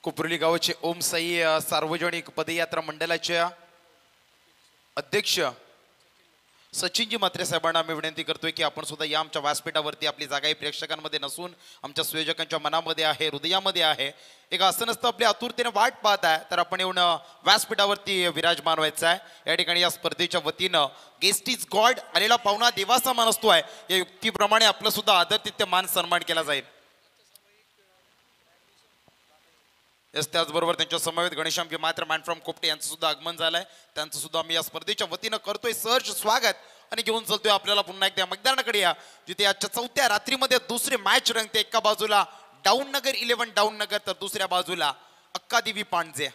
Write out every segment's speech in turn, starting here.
कोपरोली गावाचे ओम साई सार्वजनिक पदयात्रा मंडळाचे अध्यक्ष सचिनजी म्हात्रे साहेबांना आम्ही विनंती करतोय की आपण सुद्धा या आमच्या व्यासपीठावरती आपली जागा ही प्रेक्षकांमध्ये नसून आमच्या संयोजकांच्या मनामध्ये आहे, हृदयामध्ये आहे. एक असं नसतं आपली आतुरतेने वाट पाहत आहे तर आपण येऊन व्यासपीठावरती विराजमान व्हायचं आहे. या ठिकाणी या स्पर्धेच्या वतीनं गेस्ट इज गॉड, आलेला पाहुणा देवाचा मान असतो आहे. या युक्तीप्रमाणे आपलं सुद्धा आदरातिथ्य मान सन्मान केला जाईल. त्याचबरोबर त्यांच्या समवेत गणेशांबे मात्र मॅन फ्रॉम कोपटे यांचं सुद्धा आगमन झालंय. त्यांचं सुद्धा आम्ही या स्पर्धेच्या वतीनं करतोय सहर्ष स्वागत आणि घेऊन चलतोय आपल्याला पुन्हा एकदा मैदानाकडे या, जिथे आजच्या चौथ्या रात्रीमध्ये दुसरे मॅच रंगते. एका बाजूला डाऊन नगर 11 डाऊन नगर तर दुसऱ्या बाजूला अक्कादेवी पांडजे.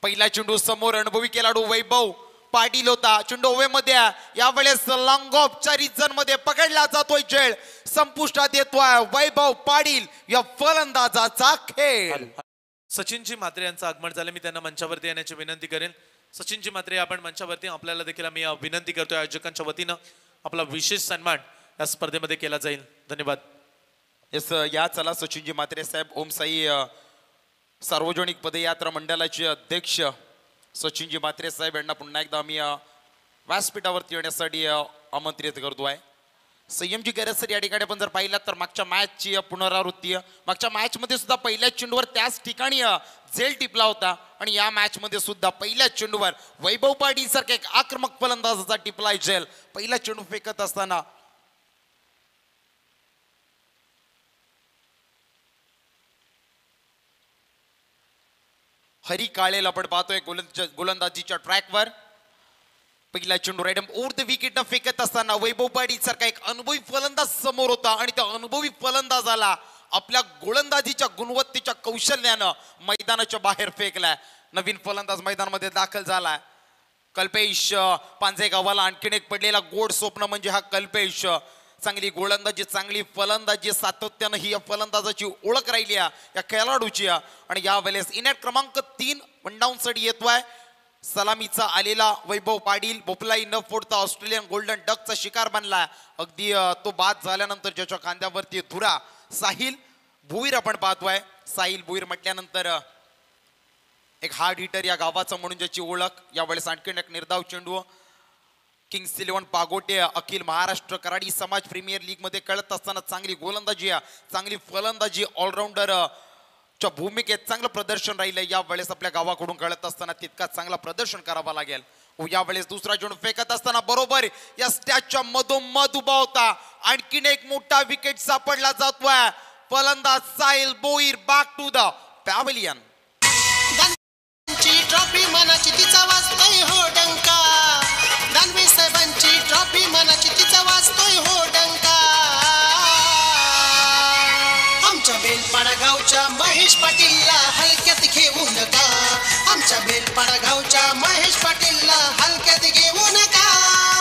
पहिला चेंडू समोर अनुभवी खेळाडू वैभव पाटील होता. चेंडू ओव्हेमध्ये यावेळेस लॉंग ऑफ 4 जण मध्ये पकडला जातोय. खेळ संपुष्टात येतोय. वैभव पाटील या फलंदाजाचा खेळ. सचिनजी म्हात्रे यांचं आगमन झालं. मी त्यांना मंचावरती येण्याची विनंती करेन. सचिनजी म्हात्रे आपण मंचावरती, आपल्याला देखील आम्ही विनंती करतोय आयोजकांच्या वतीनं आपला विशेष सन्मान या स्पर्धेमध्ये केला जाईल. धन्यवाद. येस, या चला सचिनजी म्हात्रे साहेब ओम साई सार्वजनिक पदयात्रा मंडळाचे अध्यक्ष सचिनजी म्हात्रे साहेब यांना पुन्हा एकदा आम्ही व्यासपीठावरती येण्यासाठी आमंत्रित करतो आहे. संयमजी गैरसर या ठिकाणी आपण जर पाहिलं तर मागच्या मॅचची पुनरावृत्ती, मागच्या मॅच मध्ये सुद्धा पहिल्या चेंडूवर त्याच ठिकाणी झेल टिपला होता आणि या मॅच मध्ये सुद्धा पहिल्या चेंडूवर वैभव पाटील सारखा एक आक्रमक फलंदाजाचा टिपलाय झेल. पहिला चेंडू फेकत असताना हरी काळेला आपण पाहतोय गोलंदाजीच्या ट्रॅकवर. पहिला चेंडू राईट ओव्हर द विकेट फेकत असताना वैभव पाटील सारखा एक अनुभवी फलंदाज समोर होता आणि त्या अनुभवी फलंदाजाला आपल्या गोलंदाजीच्या गुणवत्तेच्या कौशल्यानं मैदानाच्या बाहेर फेकलाय. नवीन फलंदाज मैदानामध्ये दाखल झालाय. कल्पेश पांजे गावाला आणखीन एक पडलेला गोड स्वप्न म्हणजे हा कल्पेश. चांगली गोलंदाजी, चांगली फलंदाजी, सातत्यानं ही या फलंदाजाची ओळख राहिली या खेळाडूची. आणि यावेळेस इनेट क्रमांक 3 वन डाऊन साठी येतोय. सलामीचा आलेला वैभव पाटील भोपलाई न फोडता ऑस्ट्रेलियन गोल्डन डकचा शिकार बनला. अगदी तो बाद झाल्यानंतर ज्याच्या खांद्यावरती धुरा साहिल भुईर आपण पाहतोय. साहिल भुईर म्हटल्यानंतर एक हार्ड हिटर या गावाचा म्हणून ज्याची ओळख. यावेळेस आणखीन एक निर्धाव चेंडू. किंग्स 11 पागोटे अखिल महाराष्ट्र कराडी समाज प्रीमियर लीग मध्ये खेळत असताना चांगली गोलंदाजी, चांगली फलंदाजी, ऑलराऊंडर च्या भूमिकेत चांगलं प्रदर्शन राहिलं. यावेळेस आपल्या गावाकडून खेळत असताना तितकाच चांगला प्रदर्शन करावं लागेल. यावेळेस दुसरा चेंडू फेकत असताना बरोबर या स्टॅचच्या मधोमध उभा होता. आणखीन एक मोठा विकेट सापडला जातोय. फलंदाज Sahil Bhoir back to the pavilion. Trophy मनाची तिचा वाजतोय हो डंका. दानवे साहेबांची ट्रॉफी मनाची तिचा वाजतोय हो डंका. आमच्या बेलपाडा गावच्या महेश पाटीलला हलक्यात घेऊ नका. आमच्या बेलपाडा गावच्या महेश पाटीलला हलक्यात घेऊ नका.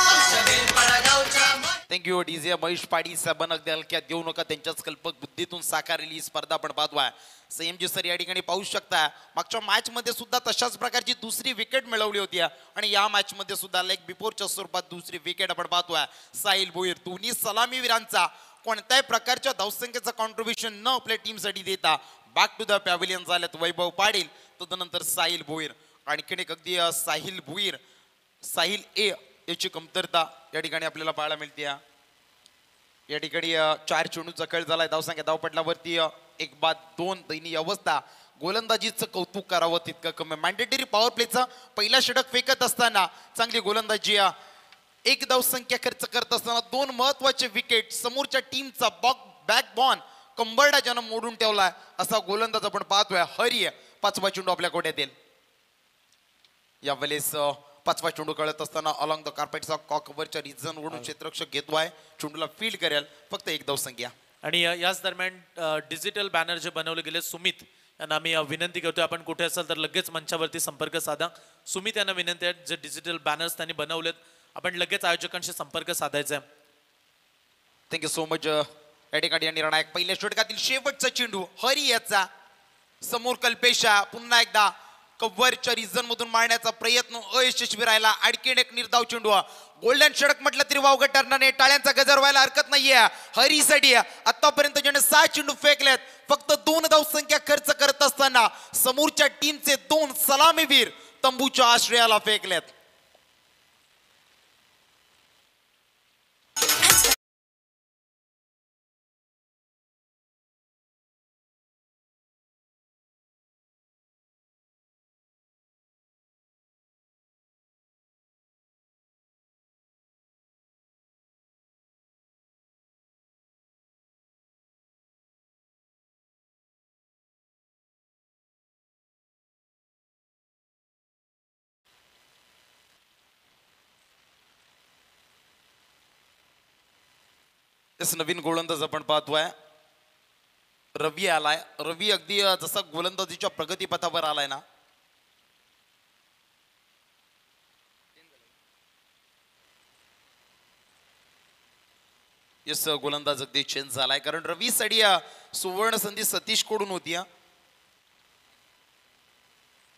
आमच्या बेलपाडा गावच्या थँक्यू डीजे महेश पाटील साहेबांना अगदी हलक्यात देऊ नका. त्यांच्याच कल्पक बुद्धीतून साकारलेली ही स्पर्धा आपण पाहतोय. संयमजी सर या ठिकाणी पाहू शकता मागच्या मॅच मध्ये सुद्धा तशाच प्रकारची दुसरी विकेट मिळवली होती आणि या मॅच मध्ये सुद्धा लेग बिफोरच्या स्वरूपात दुसरी विकेट आपण पाहतोय. साहिल भोईर दोन्ही सलामीवीरांचा कोणत्याही प्रकारच्या धावसंख्येचं कॉन्ट्रीब्युशन न आपल्या टीमसाठी देता बॅक टू द पॅव्हलियन झाल्यात वैभव पाटील, तदनंतर साहिल भोईर. आणखीन एक अगदी साहिल भोईर, साहिल ए याची कमतरता या ठिकाणी आपल्याला पाहायला मिळते. या ठिकाणी 4 चेंडूचा खेळ झालाय. धावसंख्या धावपटलावरती 1-2 दयनीय अवस्था. गोलंदाजीचं कौतुक करावं तितकं कमी. मॅन्डेटरी पॉवर प्लेचा पहिला षटक फेकत असताना चांगली गोलंदाजी, एक धावसंख्या खर्च करत असताना 2 महत्वाचे विकेट. समोरच्या टीमचा बॅकबॉन कंबरडा ज्यानं मोडून ठेवलाय असा गोलंदाज आपण पाहतोय. हरी 5वा चेंडू आपल्या कोट्यात येईल. यावेळेस 5वा चेंडू कळत असताना अलॉंग द कार्पेटचा कॉकवरच्या रिझन वरून क्षेत्ररक्षक घेतोय. चेंडूला फील्ड करेल. फक्त एक धावसंख्या. आणि याच दरम्यान डिजिटल बॅनर जे बनवले गेले सुमित यांना आम्ही विनंती करतोय, आपण कुठे असाल तर लगेच मंचावरती संपर्क साधा. सुमित यांना विनंती आहे, जे डिजिटल बॅनर्स त्यांनी बनवलेत आपण लगेच आयोजकांशी संपर्क साधायचा आहे. Thank you so much. या ठिकाणी निर्णायक पहिल्या षटकातील शेवटचा चेंडू हरी याचा. समोर कल्पेशा पुन्हा एकदा कव्हरच्या रिझन मधून मारण्याचा प्रयत्न अयशस्वी राहिला. आणखीन एक निर्धाव चेंडू गोल्डन षटक म्हटलं तरी वावगं ठरणार नाही. टाळ्यांचा गजर व्हायला हरकत नाहीये. हरीसाठी आतापर्यंत ज्याने 6 चेंडू फेकलेत, फक्त 2 धावसंख्या खर्च करत असताना समोरच्या टीमचे 2 सलामीवीर तंबूच्या आश्रयाला फेकलेत. नवीन गोलंदाज आपण पाहतोय रवी आलाय. रवी अगदी जसा गोलंदाजीच्या प्रगतीपथावर आलाय ना, यस गोलंदाज अगदी चेंज झालाय. कारण रवी साठी सुवर्ण संधी सतीश कडून होती.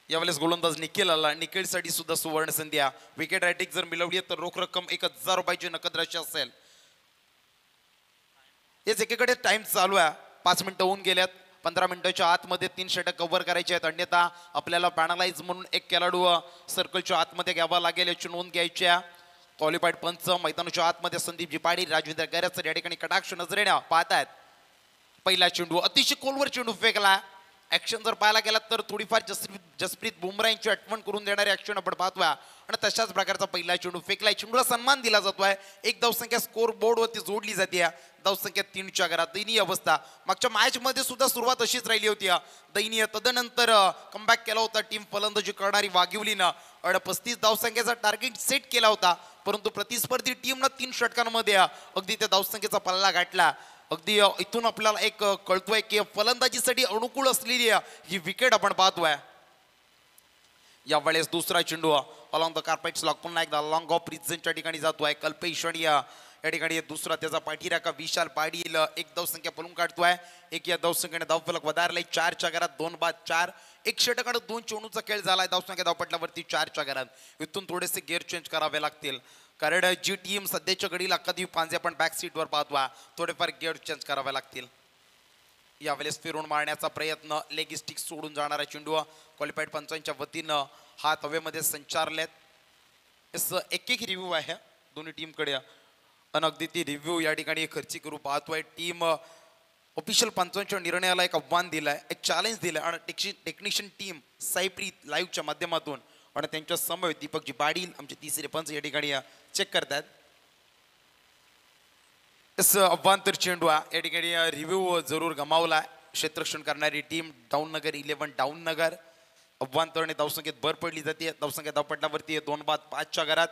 यावेळेस गोलंदाज निखिल आला. निखिल साठी सुद्धा सुवर्ण संधी. विकेट हॅट्रिक जर मिळवली तर रोख रक्कम 1000 रुपयाची नकद राशी असेल. हेच एकीकडे टाइम चालू आहे. 5 मिनिटं होऊन गेल्यात. 15 मिनिटाच्या आतमध्ये 3 षटक कव्हर करायचे आहेत. अन्यथा आपल्याला पॅनलाइज म्हणून एक खेळाडू सर्कलच्या आतमध्ये घ्यावा लागेल याची नोंद घ्यायची आहे. क्वालिफाईड पंच मैदानाच्या आतमध्ये संदीप जिपाडी, राजविंद्र गैरसर या ठिकाणी कटाक्ष नजरेने पाहतायत. पहिला चेंडू अतिशय खोलवर चेंडू फेकला. ऍक्शन जर पाहायला गेला तर थोडीफार जसप्रीत बुमराह यांची आठवण करून देणारी ऍक्शन आपण पाहतोय. आणि तशाच प्रकारचा पहिला चेंडू फेकलाय. चेंडूला सन्मान दिला जातोय. एक धावसंख्या स्कोर बोर्डवरती जोडली जाते. धावसंख्या 3च्या घरात. दयनीय अवस्था. मागच्या मॅच मध्ये सुद्धा सुरुवात अशीच राहिली होती दयनीय. तदनंतर कमबॅक केला होता टीम फलंदाजी करणारी वाघिवलीनं. 35 धावसंख्येचा टार्गेट सेट केला होता, परंतु प्रतिस्पर्धी टीमनं 3 षटकांमध्ये अगदी त्या धावसंख्येचा पल्ला गाठला. अगदी इथून आपल्याला एक कळतोय की फलंदाजीसाठी अनुकूल असलेली ही विकेट आपण पाहतोय. यावेळेस दुसरा चेंडू अलॉंग द कार्पेट्स लॉक पुन्हा एकदा लॉंग ऑफ रिझनच्या ठिकाणी जातोय. कल्पेश आणि या ठिकाणी दुसरा त्याचा पाठीराखा विशाल पाटील एक धावसंख्या पळून काढतोय. एक या धावसंख्येने धावफलक वधारलाय. 4च्या घरात 2 बाद 4. 1 षटक आणि 2 चेंडूचा खेळ झालाय. धावसंख्या धावपटलावरती 4च्या घरात. इथून थोडेसे गेअर चेंज करावे लागतील, कारण जी टीम सध्याच्या घडीला कधी पांजे आपण बॅक सीटवर पाहतोय, थोडेफार गेअर चेंज करावे लागतील. यावेळेस फिरून मारण्याचा प्रयत्न. लेग स्टिक सोडून जाणारा चेंडू क्वालिफाईड पंचांच्या वतीनं हात हवेमध्ये संचारलेत. एक रिव्ह्यू आहे दोन्ही टीमकडे. आणि अगदी ती रिव्ह्यू या ठिकाणी खर्ची करू पाहतोय. टीम ऑफिशियल पंचांच्या निर्णयाला एक आव्हान दिलंय, एक चॅलेंज दिलंय. आणि टेक्निशियन टीम साईप्रीत लाईव्हच्या माध्यमातून आणि त्यांच्या समोर दीपकजी पाटील आमचे तिसरे पंच या ठिकाणी चेक करतात. अव्हांतर चेंडू या ठिकाणी रिव्ह्यू जरूर गमावलाय. क्षेत्ररक्षण करणारी टीम डाऊननगर 11 डाऊननगर. अव्हांतरने धावसंख्येत भर पडली जाते. धावसंख्या धावपटलावरती 2 बाद 5च्या घरात.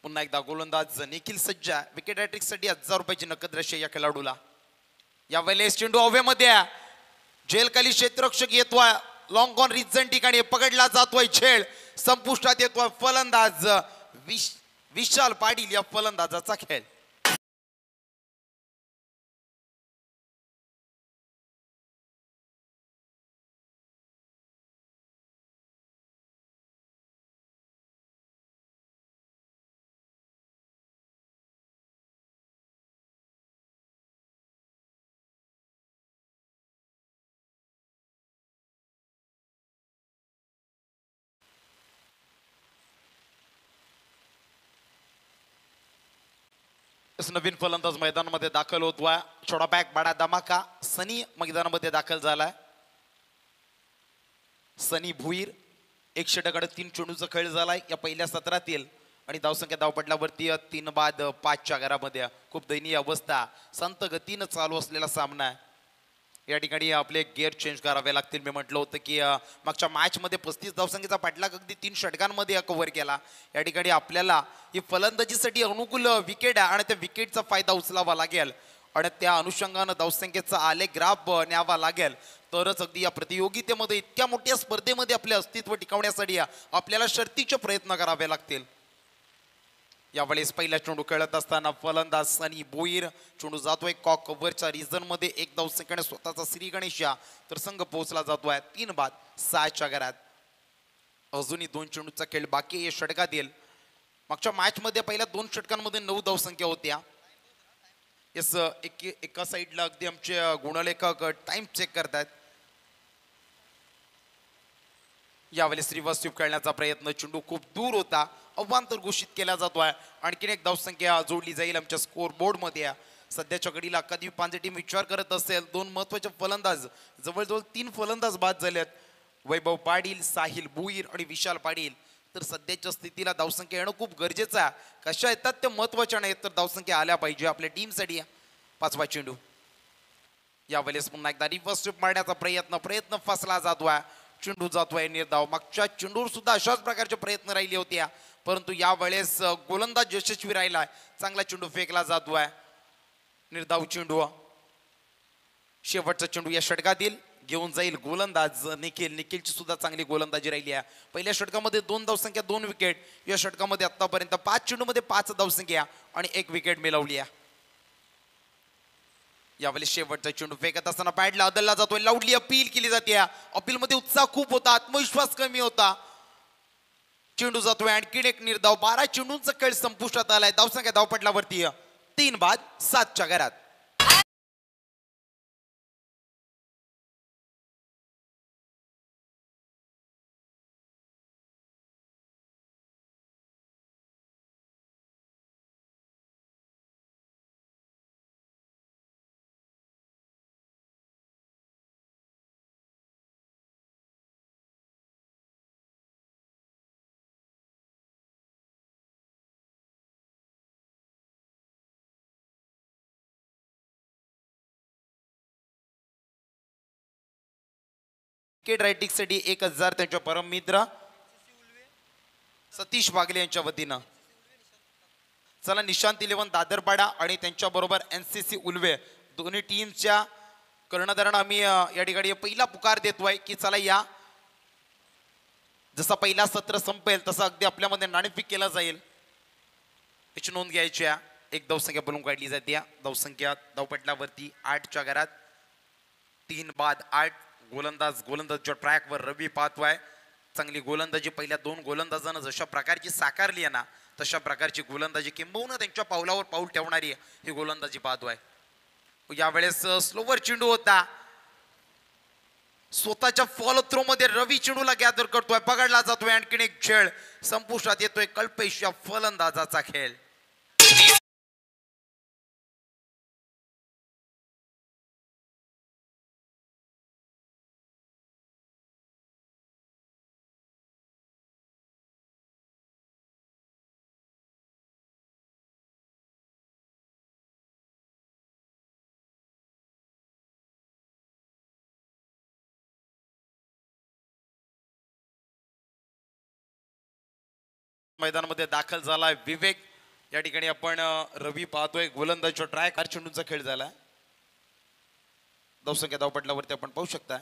पुन्हा एकदा गोलंदाज निखिल सज्जा. विकेट हॅट्रिक साठी 1000 रुपयाची नकद राशी या खेळाडूला. यावेळेस चेंडू हवेमध्ये जेलखाली क्षेत्ररक्षक येतोय. लॉंग ऑन रिझन ठिकाणी पकडला जातोय. खेळ संपुष्टात येतोय. फलंदाज विशाल पाटील या फलंदाजाचा खेळ. नवीन फलंदाज मैदानामध्ये दाखल होतोय. छोटा बॅक बडा धमाका. सनी मैदानामध्ये दाखल झालाय. सनी भुईर. 1 षटक आणि 3 चेंडूचा खेळ झालाय या पहिल्या सत्रातील. आणि धावसंख्या धावपटलावरती 3 बाद 5च्या घरामध्ये. खूप दयनीय अवस्था. संत गतीनं चालू असलेला सामना आहे. या ठिकाणी आपले गेअर चेंज करावे लागतील. मी म्हटलं होतं की मागच्या मॅच मध्ये 35 धावसंख्येचा पाठलाग अगदी 3 षटकांमध्ये कव्हर केला. या ठिकाणी आपल्याला ही फलंदाजीसाठी अनुकूल विकेट आहे आणि त्या विकेटचा फायदा उचलावा लागेल. आणि त्या अनुषंगानं धावसंख्येचा आलेख ग्राफ न्यावा लागेल. तरच अगदी या प्रतियोगितेमध्ये इतक्या मोठ्या स्पर्धेमध्ये आपले अस्तित्व टिकवण्यासाठी आपल्याला शर्तीचे प्रयत्न करावे लागतील. यावेळेस पहिला चेंडू खेळत असताना फलंदाज सनी भोईर, चेंडू जातोय कॉक कव्हरच्या रिझन मध्ये 1 धाव सेकंड स्वतःचा श्री गणेशा, तर संघ पोहोचला जातोय 3 बाद 6च्या घरात. अजूनही 2 चेंडूचा खेळ बाकी आहे षटकातील. मागच्या मॅच मध्ये पहिल्या 2 षटकांमध्ये 9 धावसंख्या होत्या. यस एका साईडला अगदी आमचे गुणलेखक टाइम चेक करतायत. यावेळेस रिव्हर्स स्वीप खेळण्याचा प्रयत्न, चेंडू खूप दूर होता, अवांतर घोषित केला जातोय. आणखीन एक धावसंख्या जोडली जाईल आमच्या स्कोर बोर्ड मध्ये. सध्याच्या घडीला कधी पांजे टीम विचार करत असेल 2 महत्वाचे फलंदाज, जवळजवळ 3 फलंदाज बाद झालेत. वैभव पाटील, साहिल भुईर आणि विशाल पाटील. तर सध्याच्या स्थितीला धावसंख्या येणं खूप गरजेचं आहे. कशा येतात ते महत्वाच्या नाहीत, तर धावसंख्या आल्या पाहिजे आपल्या टीमसाठी. 5वा चेंडू यावेळेस पुन्हा एकदा रिव्हर्स स्वीप मारण्याचा प्रयत्न फसला जातोय. चेंडू जातोय निर्धाव. मागच्या चेंडूवर सुद्धा अशाच प्रकारचे प्रयत्न राहिले होते, परंतु यावेळेस गोलंदाज यशस्वी राहिलाय. चांगला चेंडू फेकला जातोय. निर्धाव चेंडू. शेवटचा चेंडू या षटकातील घेऊन जाईल गोलंदाज निखिलची सुद्धा चांगली गोलंदाजी राहिली आहे. पहिल्या षटकामध्ये 2 धावसंख्या 2 विकेट. या षटकामध्ये आतापर्यंत 5 चेंडूमध्ये 5 धावसंख्या आणि 1 विकेट मिळवली आहे. यावेळी शेवटचा चेंडू फेकत असताना पॅडला अदलला जातोय. लाऊडली अपील केली जाते. अपील मध्ये उत्साह खूप होता, आत्मविश्वास कमी होता. चेंडू जातोय आणखीन एक निर्धाव. 12 चेंडूंचा खेळ संपुष्टात आलाय. धावसंख्या धावपटलावरती 3 बाद 7च्या घरात. विकेट रायटिंग साठी 1000 त्यांच्या परम मित्र सतीश वागले यांच्या वतीनं. चला निशांत 11 दादरपाडा आणि त्यांच्या बरोबर NCC उल्वे दोन्ही टीमच्या कर्णधारांना आम्ही या ठिकाणी पहिला पुकार देतोय की चला या. जसा पहिला सत्र संपेल तसा अगदी आपल्यामध्ये नाणेफेक केला जाईल. याची नोंद घ्यायची आहे. 1 धावसंख्या बोलून काढली जाते. धावसंख्या धावपटलावरती 8च्या घरात. 3 बाद 8. गोलंदाजच्या ट्रॅकवर रवी पाहतोय. चांगली गोलंदाजी पहिल्या 2 गोलंदाजांना जशा प्रकारची साकारली आहे ना, तशा प्रकारची गोलंदाजी किंबहुना त्यांच्या पावलावर पाऊल ठेवणारी ही गोलंदाजी पाहतोय. यावेळेस स्लोवर चेंडू होता. स्वतःच्या फॉलो थ्रो मध्ये रवी चेंडूला गॅदर करतोय, पकडला जातोय. आणखीन एक खेळ संपुष्टात येतोय. कल्पेश या फलंदाजाचा खेळ. मैदानामध्ये दाखल झालाय विवेक. या ठिकाणी आपण रवी पाहतोय. गोलंदाजच्या ट्रॅक 4 चेंडूंचा खेळ झाला. धावसंख्या धावपटलावरती आपण पाहू शकता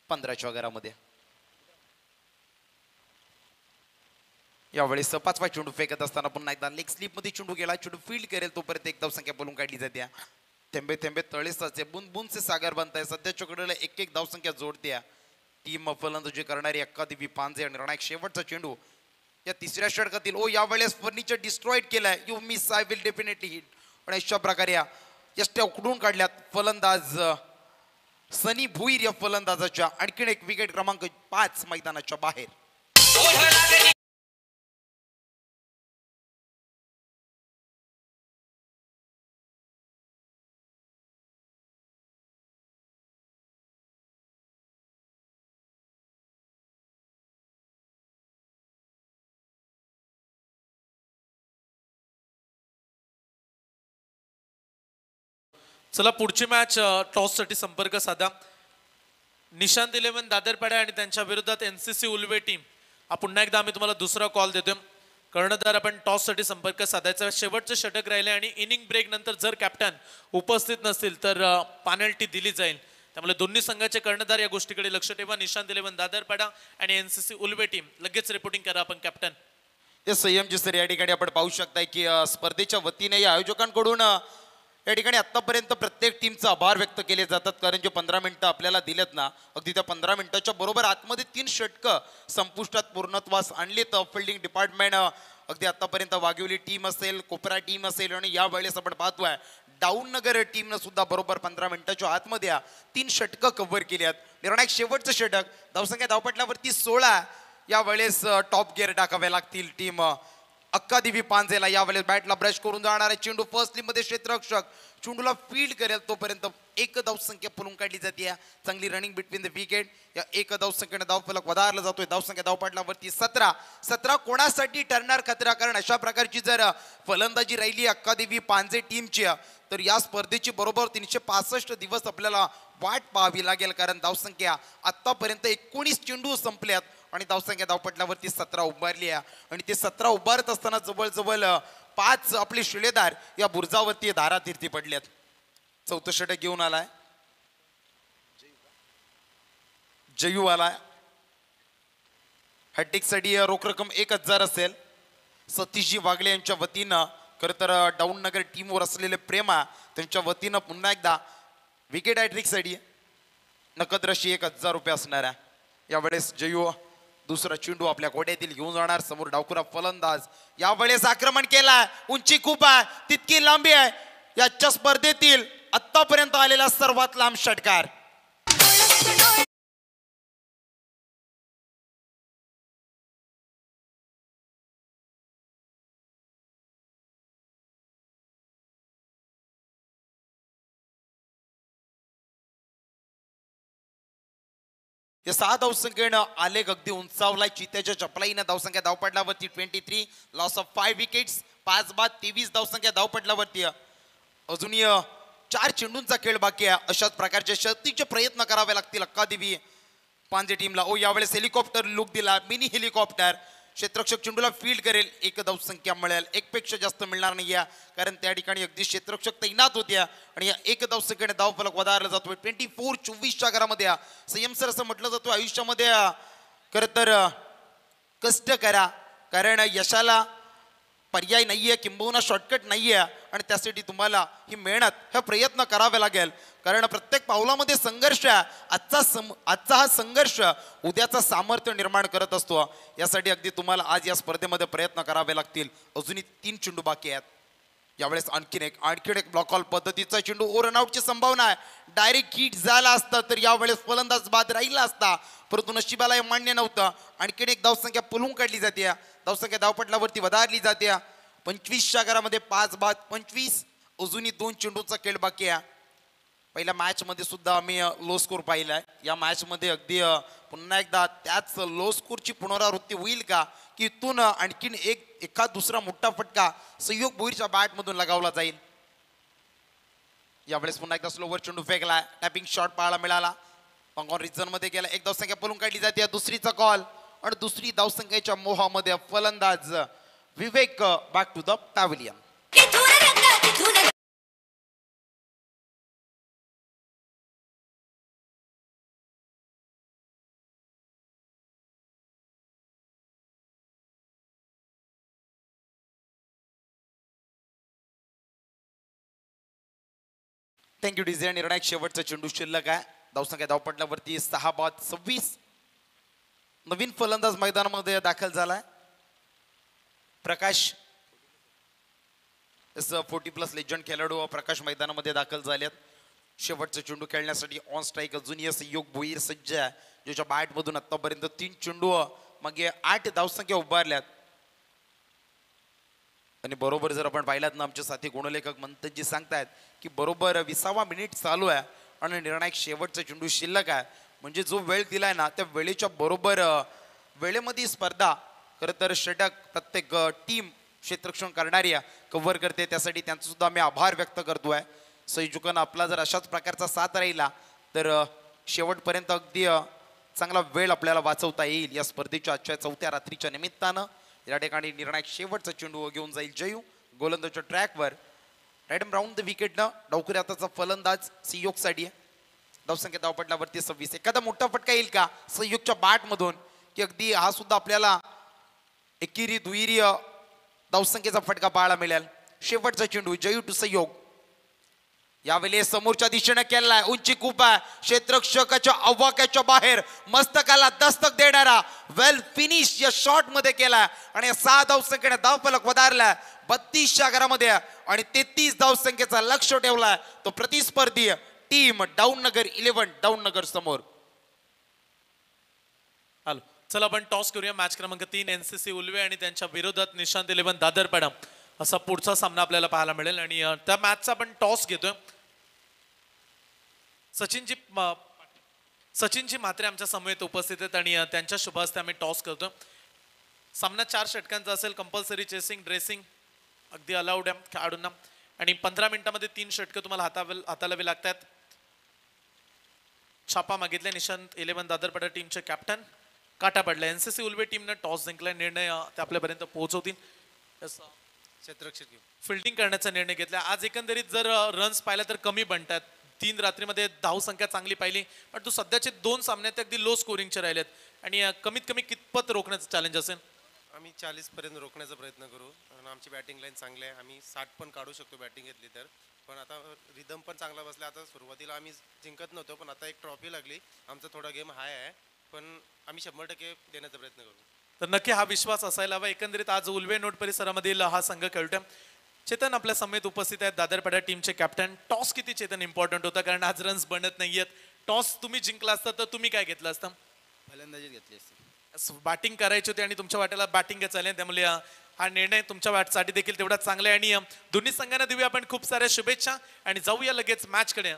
15च्या घरामध्ये. यावेळेस 5वा चेंडू फेकत असताना पुन्हा एकदा लेग स्लिप मध्ये चेंडू गेला. चेंडू फील्ड करेल तोपर्यंत 1 धावसंख्या बोलून काढली जाते. थेंबे थेंबे तळे साचे, बुंद बुंद से सागर बनताय. सध्याच्या घडीला 1-1 धावसंख्या जोडते. टीम फलंदाजी करणारी अक्कादेवी पांजे आणि निर्णायक शेवटचा चेंडू या 3ऱ्या षटकातील. यावेळेस फर्निचर डिस्ट्रॉइड केलाय. You miss I will definitely hit. आणि अशा प्रकारे या यष्ट्या उकडून काढल्यात फलंदाज सनी भुईर या फलंदाजाच्या. आणखीन एक विकेट क्रमांक 5 मैदानाच्या बाहेर. चला पुढची मॅच टॉस साठी संपर्क साधा. निशांत 11 दादरपाडा आणि त्यांच्या विरोधात NCC उल्वे टीम. पुन्हा एकदा आम्ही तुम्हाला दुसरा कॉल देतोय. कर्णधार आपण टॉस साठी संपर्क साधायचा. शेवटचे षटक राहिले आणि इनिंग ब्रेक नंतर जर कॅप्टन उपस्थित नसतील तर पेनल्टी दिली जाईल. त्यामुळे दोन्ही संघाचे कर्णधार या गोष्टीकडे लक्ष ठेवा. निशांत 11 दादरपाडा आणि NCC उल्वे टीम लगेच रिपोर्टिंग करा आपण कॅप्टन. हे संयमजी सर या ठिकाणी आपण पाहू शकताय की स्पर्धेच्या वतीने या आयोजकांकडून या ठिकाणी आतापर्यंत प्रत्येक टीमचा आभार व्यक्त केले जातात कारण जे 15 मिनिटं आपल्याला दिलेत ना अगदी त्या 15 मिनिटाच्या बरोबर आतमध्ये 3 षटकं संपुष्टात पूर्णत्वास आणलीत. फिल्डिंग डिपार्टमेंट अगदी आतापर्यंत वाघिवली टीम असेल, कोपरा टीम असेल आणि या वेळेस आपण पाहतोय डाऊन नगर टीमनं सुद्धा बरोबर 15 मिनिटाच्या आतमध्ये 3 षटकं कव्हर केली आहेत. निर्णायक शेवटचं षटक धावसंख्या धावपटल्यावरती 16. या वेळेस टॉप गिअर टाकावे लागतील टीम अक्कादेवी पांजेला. यावेळेस बॅटला ब्रश करून जाणार आहे चेंडू फर्स्ट लीग मध्ये क्षेत्ररक्षक चेंडूला फील्ड करेल तोपर्यंत एक धावसंख्या पुलून काढली जाते. चांगली रनिंग बिटवीन द विकेट. या एक धावसंख्येने धावफलक वधारला जातोय. धावसंख्या धावपटलावरती 17 कोणासाठी ठरणार खतरा कारण अशा प्रकारची जर फलंदाजी राहिली अक्कादेवी पांजे टीमची तर या स्पर्धेची बरोबर 365 दिवस आपल्याला वाट पाहावी लागेल कारण धावसंख्या आतापर्यंत 19 चेंडू संपल्यात आणि धावसंख्या धावपटल्यावरती 17 उभारली आहे आणि ते 17 उभारत असताना जवळजवळ 5 आपले शिलेदार या बुर्जावरती धारातीर्थी पडल्यात. चौथं षटक घेऊन आलाय जयू आलाय. हॅट्रिक साठी रोख रक्कम 1000 असेल. सतीशजी वागले यांच्या वतीनं खरं तर डाऊन नगर टीमवर असलेले प्रेमा त्यांच्या वतीनं पुन्हा एकदा विकेट हॅट्रिक साठी नकद राशी 1000 रुपये असणार आहे. यावेळेस जयू दुसरा चेंडू आपल्या गोट्यातील घेऊन जाणार. समोर डावखुरा फलंदाज यावेळेस आक्रमण केलाय. उंची खूप आहे तितकी लांबी आहे. याच्या स्पर्धेतील आतापर्यंत आलेला सर्वात लांब षटकार. या 6 धावसंख्येनं आलेख अगदी उंचावलाय. चित्याच्या चपलाईनं धावसंख्या धावपटलावरती 23. Loss of 5 wickets. 5 बाद 23 धावसंख्या धावपटलावरती. अजूनही 4 चेंडूंचा खेळ बाकी आहे. अशाच प्रकारचे शर्तीचे प्रयत्न करावे लागतील अक्कादेवी पांजे टीमला. यावेळेस हेलिकॉप्टर लुक दिला. मिनी हेलिकॉप्टर क्षेत्ररक्षक चेंडूला फील्ड करेल. 1 धावसंख्या मिळेल. 1 पेक्षा जास्त मिळणार नाही कारण त्या ठिकाणी अगदी क्षेत्ररक्षक तैनात होत्या आणि या 1 धावसंख्येने धावफलक वधारला जातोय. 24-24च्या घरामध्ये संयम सर असं म्हटलं जातं आयुष्यामध्ये खरं तर कष्ट करा कारण यशाला पर्याय नाहीये किंबहुना शॉर्टकट नाहीये आणि त्यासाठी तुम्हाला ही मेहनत हा प्रयत्न करावे लागेल कारण प्रत्येक पावलामध्ये संघर्ष आहे. आजचा हा संघर्ष उद्याचा सामर्थ्य निर्माण करत असतो. यासाठी अगदी तुम्हाला आज या स्पर्धेमध्ये प्रयत्न करावे लागतील. अजूनही 3 चेंडू बाकी आहेत. यावेळेस आणखीन एक ब्लॉक कॉल पद्धतीचा चेंडू ओ रनआउटची संभावना आहे. डायरेक्ट हिट झाला असता तर यावेळेस फलंदाज बाद राहिला असता परंतु नशिबाला हे मान्य नव्हतं. आणखीन एक धावसंख्या पुलून काढली जाते. धावसंख्या धावपटलावरती वधारली जाते. 25च्या घरामध्ये 5 बाद 25. अजूनही 2 चेंडूचा खेळ बाकी आहे. पहिल्या मॅच मध्ये सुद्धा आम्ही लो स्कोर पाहिलाय. या मॅच मध्ये अगदी पुन्हा एकदा त्याच लो स्कोरची पुनरावृत्ती होईल का की इथून आणखीन एखाद दुसरा मोठा फटका संयोग भोईरच्या बॅट मधून लगावला जाईल. यावेळेस पुन्हा एकदा स्लोवर चेंडू फेकला. टॅपिंग शॉट पाहायला मिळाला. ऑन रिझन मध्ये गेला. 1 धावसंख्या पळून काढली जाते. दुसरीचा कॉल आणि दुसरी धावसंख्येच्या मोहामध्ये फलंदाज Vivek back to the pavilion. Thank you design. निर्णायक शेवटचा चेंडू शिल्लक आहे. धावसंख्या धावपटल्यावरती 6 बाद 26. नवीन फलंदाज मैदानामध्ये दाखल झालाय प्रकाश. 40+ लेजंड खेळाडू प्रकाश मैदानामध्ये दाखल झालेत. शेवटचा चेंडू खेळण्यासाठी ऑन स्ट्राईक अजूनही संयोग भोईर सज्ज आहे ज्याच्या बॅट मधून आतापर्यंत 3 चेंडू मागे 8 धावसंख्या उभारल्यात आणि बरोबर जर आपण पाहिलात ना आमचे साथी गुणलेखक मंथनजी सांगतायत की बरोबर 20वा मिनिट चालू आहे आणि निर्णायक शेवटचा चेंडू शिल्लक आहे. म्हणजे जो वेळ दिलाय ना त्या वेळेच्या बरोबर वेळेमध्ये स्पर्धा खरं तर षटक प्रत्येक टीम क्षेत्ररक्षण करणारी कव्हर करते. त्यासाठी त्यांचा सुद्धा आम्ही आभार व्यक्त करतोय. संयोजकांना आपला जर अशाच प्रकारचा साथ राहिला तर शेवटपर्यंत अगदी चांगला वेळ आपल्याला वाचवता येईल. या स्पर्धेच्या आजच्या 4थ्या रात्रीच्या निमित्तानं या ठिकाणी निर्णायक शेवटचा चेंडू घेऊन जाईल जयू गोलंदाजच्या ट्रॅकवर. राईट राऊंड द विकेटनं डावखुरी हाताचा फलंदाज संयोगसाठी. धावसंख्या धावपटलावरती 26. एखादा मोठा फटका येईल का संयोगच्या बॅट मधून की अगदी हा सुद्धा आपल्याला एकेरी दुहेरी धावसंख्येचा फटका पाहायला मिळेल. शेवटचा चेंडू जयू टू सहयोग. यावेळी समोरच्या दिशेने केलाय, उंची खूप आहे, क्षेत्ररक्षकाच्या आवाक्याच्या बाहेर मस्तकाला दस्तक देणारा वेल फिनिश या शॉट मध्ये केलाय आणि 6 धावसंख्येने धावफलक वधारलाय 32च्या घरामध्ये आणि 33 धावसंख्येचा लक्ष ठेवलाय तो प्रतिस्पर्धी टीम डाऊननगर 11 डाऊननगर समोर. हॅलो, चला आपण टॉस करूया. मॅच क्रमांक 3 एनसीसी उल्वे आणि त्यांच्या विरोधात निशांत 11 दादरपाडा असा पुढचा सामना आपल्याला पाहायला मिळेल आणि त्या मॅचचा आपण टॉस घेतोय. सचिनजी म्हात्रे आमच्या समवेत उपस्थित आहेत आणि त्यांच्या शुभ हस्ते आम्ही टॉस करतो. सामना 4 षटकांचा असेल. कंपल्सरी चेसिंग ड्रेसिंग अगदी अलाउड आहे खेळाडूंना आणि 15 मिनिटांमध्ये 3 षटकं तुम्हाला हाताळावी लागतात. छापा मागितले निशांत 11 दादरपाडा टीमचे कॅप्टन. काटा पडला. एनसीसी उल्वे टीमने टॉस जिंकला. निर्णय ते आपल्यापर्यंत पोहोचवतील. फिल्डिंग करण्याचा निर्णय घेतला. आज एकंदरीत जर रन्स पाहिला तर कमी बनतात. 3 रात्रीमध्ये धावसंख्या चांगली पाहिली पण तू सध्याचे 2 सामने अगदी लो स्कोरिंगचे राहिलेत आणि कमीत कमी कितपत रोखण्याचं चॅलेंज असेल. आम्ही 40 पर्यंत रोखण्याचा प्रयत्न करू कारण आमची बॅटिंग लाईन चांगली आहे. आम्ही 60 पण काढू शकतो बॅटिंग घेतली तर. पण आता रिदम पण चांगला बसला. आता सुरुवातीला आम्ही जिंकत नव्हतो पण आता एक ट्रॉफी लागली. आमचा थोडा गेम हाय आहे पण आम्ही 100% देण्याचा प्रयत्न करू. तर नक्की हा विश्वास असायला हवा. एकंदरीत आज उल्वे नोट परिसरामधील हा संघ खेळतोय. चेतन आपल्या समेत उपस्थित आहेत, दादरपाडा टीमचे कॅप्टन. टॉस किती चेतन इम्पॉर्टंट होता कारण आज रन्स बनत नाहीयेत. टॉस तुम्ही जिंकला असता तर तुम्ही काय घेतलं असतं. फलंदाजी घेतली असती. बॅटिंग करायची होती आणि तुमच्या वाट्याला बॅटिंग चालेल त्यामुळे हा निर्णय तुमच्या वाटसाठी देखील तेवढा चांगला आहे आणि दोन्ही संघांना देऊया आपण खूप साऱ्या शुभेच्छा आणि जाऊया लगेच मॅच कडे.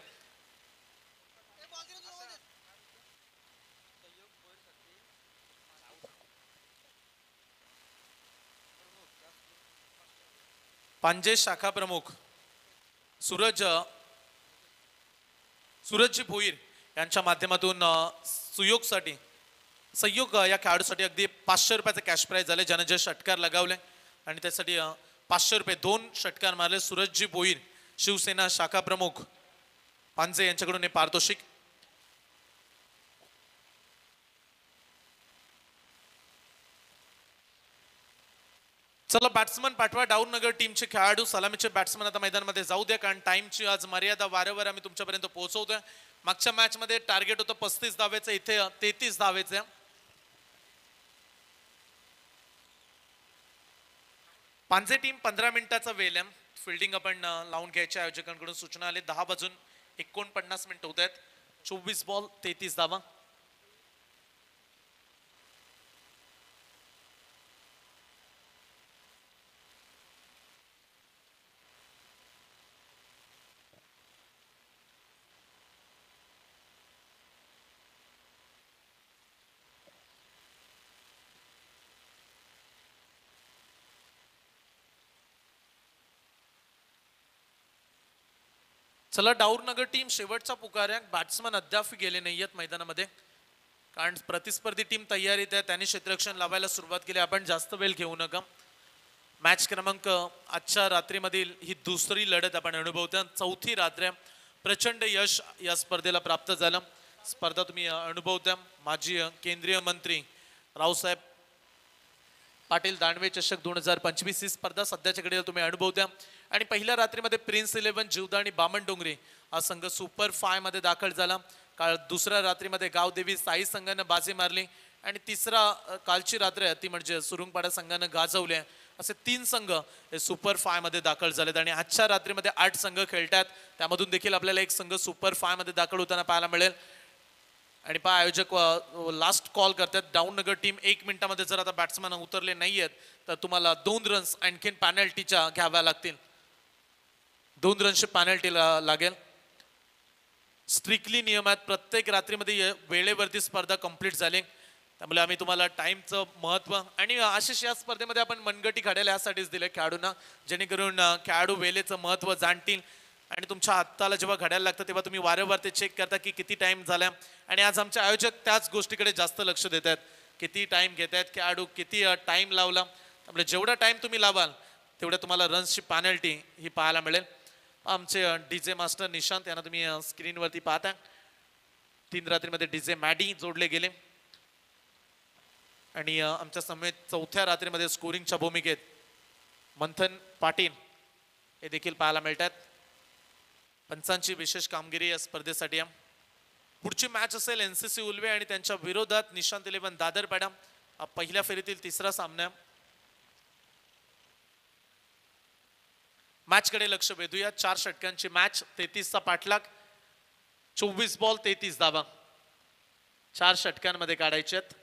पांजे शाखा प्रमुख सूरजजी भोईर यांच्या माध्यमातून सहयोग या खेळाडूसाठी अगदी 500 रुपयाचं कॅश प्राइज झाले ज्याने जे षटकार लगावले आणि त्यासाठी 500 रुपये 2 षटकार मारले. सूरजजी भोईर शिवसेना शाखा प्रमुख पांजे यांच्याकडून हे पारितोषिक. चला बॅट्समन पाठवा. डाऊननगर टीमचे खेळाडू सलामीचे बॅट्समन आता मैदानामध्ये जाऊ द्या कारण टाइमची आज मर्यादा वारंवार आम्ही तुमच्यापर्यंत पोहोचवतोय. मागच्या मॅच मध्ये टार्गेट होतं 35 धावेचं, इथे 33 धावेचं. पांजे टीम 15 मिनिटाचा वेळ आहे. फिल्डिंग आपण लावून घ्यायच्या आयोजकांकडून सूचना आली. 10 वाजून 49 मिनिट होत आहेत. 24 बॉल 33 धावा. चला डाऊननगर टीम शेवटचा पुकार आहे. बॅट्समन अद्याप गेले नाहीयेत मैदानामध्ये कारण प्रतिस्पर्धी टीम तयारीत आहे. त्यांनी क्षेत्ररक्षण लावायला सुरुवात केली. आपण जास्त वेळ घेऊ नका. मॅच क्रमांक आजच्या रात्रीमधील ही दुसरी लढत आपण अनुभवतो. 4थी रात्र प्रचंड यश या स्पर्धेला प्राप्त झालं. स्पर्धा तुम्ही अनुभवता. माजी केंद्रीय मंत्री रावसाहेब पाटील दानवे चषक 2025 ही स्पर्धा सध्याच्या घडीला तुम्ही अनुभवता आणि पहिल्या रात्रीमध्ये प्रिन्स 11 जीवदा आणि बामणडोंगरी हा संघ सुपर 5 मध्ये दाखल झाला. दुसऱ्या रात्रीमध्ये गावदेवी साई संघानं बाजी मारली आणि कालची रात्र ती म्हणजे सुरुंगपाडा संघानं गाजवले. असे 3 संघ हे सुपर 5 मध्ये दाखल झालेत आणि आजच्या रात्रीमध्ये 8 संघ खेळतात. त्यामधून देखील आपल्याला एक संघ सुपर 5 मध्ये दाखल होताना पाहायला मिळेल. आणि पहा आयोजक लास्ट कॉल करतात. डाऊननगर टीम 1 मिनिटामध्ये जर आता बॅट्समन उतरले नाहीयेत तर तुम्हाला 2 रन्स आणखीन पॅनल्टीच्या घ्याव्या लागतील. 2 रन्सची पॅनल्टी लागेल. स्ट्रिक्टली नियम आहेत. प्रत्येक रात्रीमध्ये वेळेवरती स्पर्धा कंप्लीट झाली त्यामुळे आम्ही तुम्हाला टाइमचं महत्व आणि आशिष या स्पर्धेमध्ये आपण मनगटी काढायला यासाठीच दिले खेळाडूंना जेणेकरून खेळाडू वेळेचं महत्व जाणतील आणि तुमच्या हाताला जेव्हा घड्याळ लागतं तेव्हा तुम्ही वारंवार ते चेक करता की किती टाइम झाला. आणि आज आमचे आयोजक त्याच गोष्टीकडे जास्त लक्ष देत आहेत. किती टाइम घेत आहेत खेळाडू, किती टाइम लावला. त्यामुळे जेवढा टाइम तुम्ही लावाल तेवढ्या तुम्हाला रन्सची पॅनल्टी ही पाहायला मिळेल. आमचे डीजे मास्टर निशांत यांना तुम्ही स्क्रीनवरती पाहता. 3 रात्रीमध्ये डीजे मॅडी जोडले गेले. आणि आमच्या समेत चौथ्या रात्रीमध्ये स्कोरिंगच्या भूमिकेत मंथन पाटील हे देखील पाहायला मिळतात. पंचांची विशेष कामगिरी या स्पर्धेसाठी आहे. पुढची मॅच असेल एनसीसी उल्वे आणि त्यांच्या विरोधात निशांत 11 दादरपाडा. पहिल्या फेरीतील तिसरा सामना. मॅच कडे लक्ष वेधूया. 4 षटकांची मॅच, 33 चा पाठलाग, 24 बॉल 33 धावा 4 षटकांमध्ये काढायचे आहेत.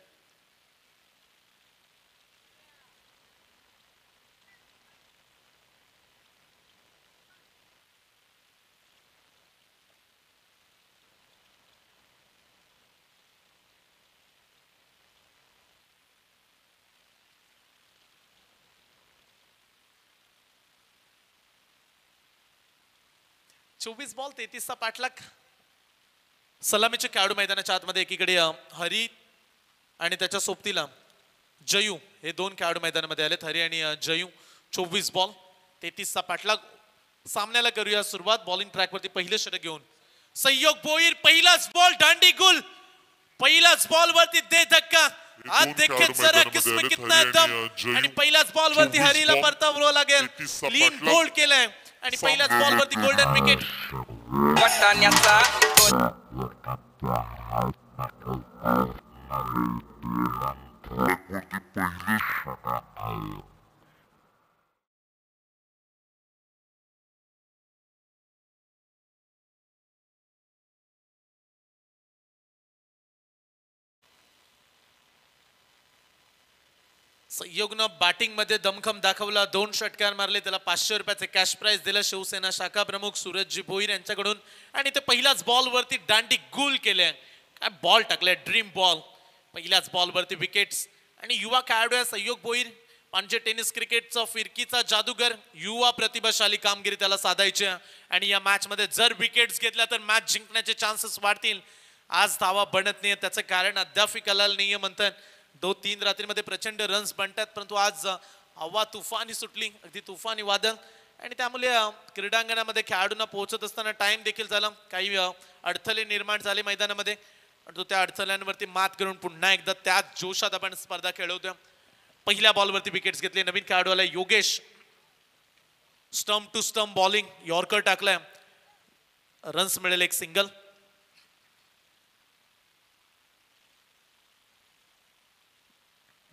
चोवीस बॉल 33 चा पाठलाग. सलामीचे खेळाडू मैदानाच्या आतमध्ये एकीकडे हरी आणि त्याच्या सोबतीला जयू हे 2 खेळाडू मैदानामध्ये आलेत. हरी आणि जयू. 24 बॉल 33 चा पाठलाग. सामन्याला करूया सुरुवात. बॉलिंग ट्रॅक वरती पहिले षटक घेऊन संयोग भोईर. पहिलाच बॉल दांडी गुल. पहिलाच बॉल वरती दे धक्का. आज देखील जरा किस्मत कितना है दम. आणि पहिल्याच बॉल वरती हरीला परतावं लागेल. क्लीन बोल्ड केलाय आणि पहिल्याच बॉल वरती गोल्डन विकेट. संयोगनं बॅटिंग मध्ये दमखम दाखवला. 2 षटकार मारले. त्याला 500 रुपयाचे कॅश प्राइज दिलं शिवसेना शाखा प्रमुख सूरजजी भोईर यांच्याकडून. आणि ते पहिल्याच बॉल वरती दांडी गुल केले. काय बॉल टाकले. Dream ball. पहिल्याच बॉल वरती विकेट्स. आणि युवा खेळाडू आहे संयोग भोईर. पांजे टेनिस क्रिकेटचा फिरकीचा जादूगर. युवा प्रतिभाशाली कामगिरी त्याला साधायची. आणि या मॅच मध्ये जर विकेट्स घेतल्या तर मॅच जिंकण्याचे चान्सेस वाढतील. आज धावा बनत नाही त्याचं कारण अद्याप कळालं नाहीये म्हणतात. 2-3 रात्रीमध्ये प्रचंड रन्स बनतात परंतु आज हवा तुफानी सुटली. अगदी तुफानी वादळ. आणि त्यामुळे क्रीडांगणामध्ये खेळाडूंना पोहोचत असताना टाइम देखील झाला. काही अडथळे निर्माण झाले मैदानामध्ये. परंतु त्या अडथळ्यांवरती मात करून पुन्हा एकदा त्याच जोशात आपण स्पर्धा खेळवतोय. पहिल्या बॉलवरती विकेट्स घेतले. नवीन खेळाडू आलाय Yogesh. Stump to stump bowling. Yorker टाकलाय. रन्स मिळेल एक सिंगल.